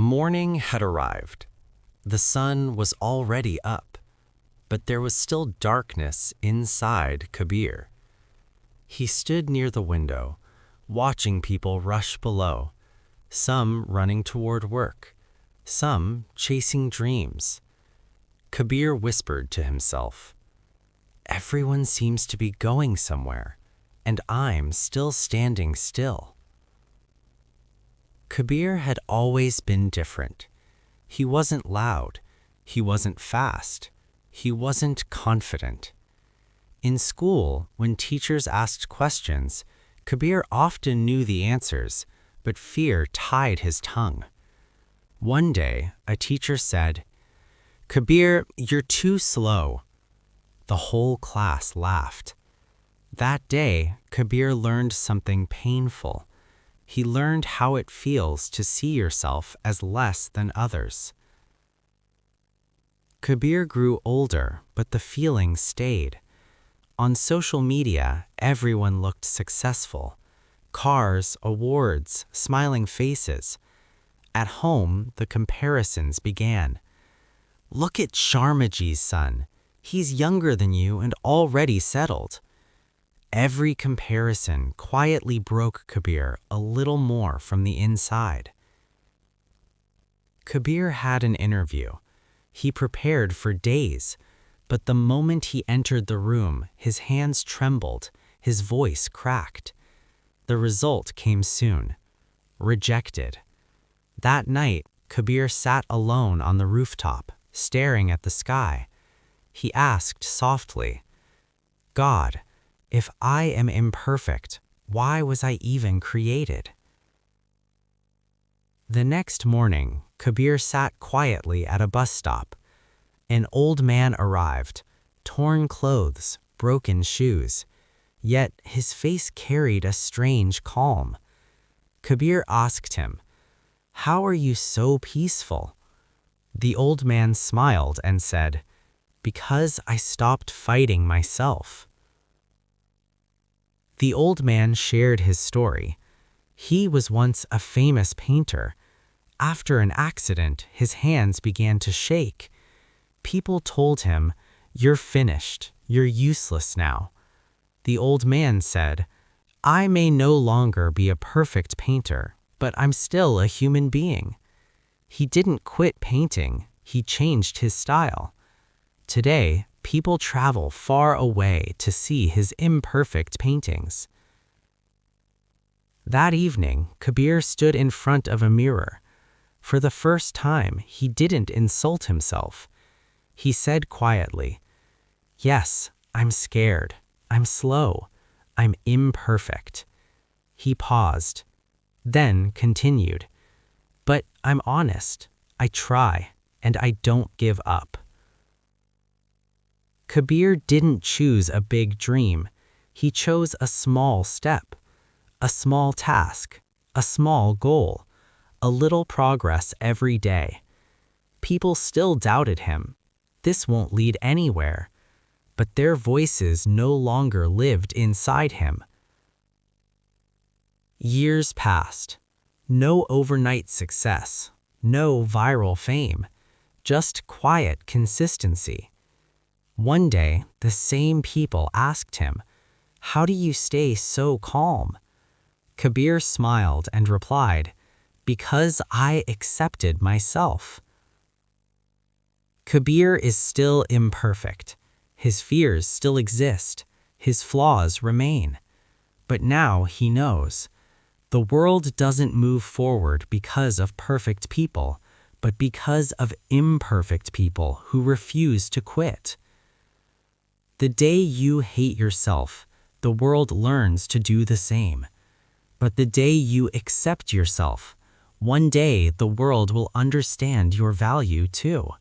Morning had arrived. The sun was already up, but there was still darkness inside Kabir. He stood near the window, watching people rush below, some running toward work, some chasing dreams. Kabir whispered to himself, "Everyone seems to be going somewhere, and I'm still standing still." Kabir had always been different. He wasn't loud, he wasn't fast, he wasn't confident. In school, when teachers asked questions, Kabir often knew the answers, but fear tied his tongue. One day, a teacher said, "Kabir, you're too slow." The whole class laughed. That day, Kabir learned something painful. He learned how it feels to see yourself as less than others. Kabir grew older, but the feeling stayed. On social media, everyone looked successful. Cars, awards, smiling faces. At home, the comparisons began. "Look at Sharmaji's son. He's younger than you and already settled." Every comparison quietly broke Kabir a little more from the inside. Kabir had an interview. He prepared for days, but the moment he entered the room, his hands trembled, his voice cracked. The result came soon. Rejected. That night, Kabir sat alone on the rooftop, staring at the sky. He asked softly, "God, if I am imperfect, why was I even created?" The next morning, Kabir sat quietly at a bus stop. An old man arrived, torn clothes, broken shoes, yet his face carried a strange calm. Kabir asked him, "How are you so peaceful?" The old man smiled and said, "Because I stopped fighting myself." The old man shared his story. He was once a famous painter. After an accident, his hands began to shake. People told him, "You're finished, you're useless now." The old man said, "I may no longer be a perfect painter, but I'm still a human being." He didn't quit painting, he changed his style. Today, people travel far away to see his imperfect paintings. That evening, Kabir stood in front of a mirror. For the first time, he didn't insult himself. He said quietly, "Yes, I'm scared. I'm slow. I'm imperfect." He paused, then continued, "But I'm honest. I try, and I don't give up." Kabir didn't choose a big dream. He chose a small step, a small task, a small goal, a little progress every day. People still doubted him. This won't lead anywhere. But their voices no longer lived inside him. Years passed. No overnight success, no viral fame, just quiet consistency. One day, the same people asked him, "How do you stay so calm?" Kabir smiled and replied, "Because I accepted myself." Kabir is still imperfect. His fears still exist. His flaws remain. But now he knows. The world doesn't move forward because of perfect people, but because of imperfect people who refuse to quit. The day you hate yourself, the world learns to do the same. But the day you accept yourself, one day the world will understand your value too.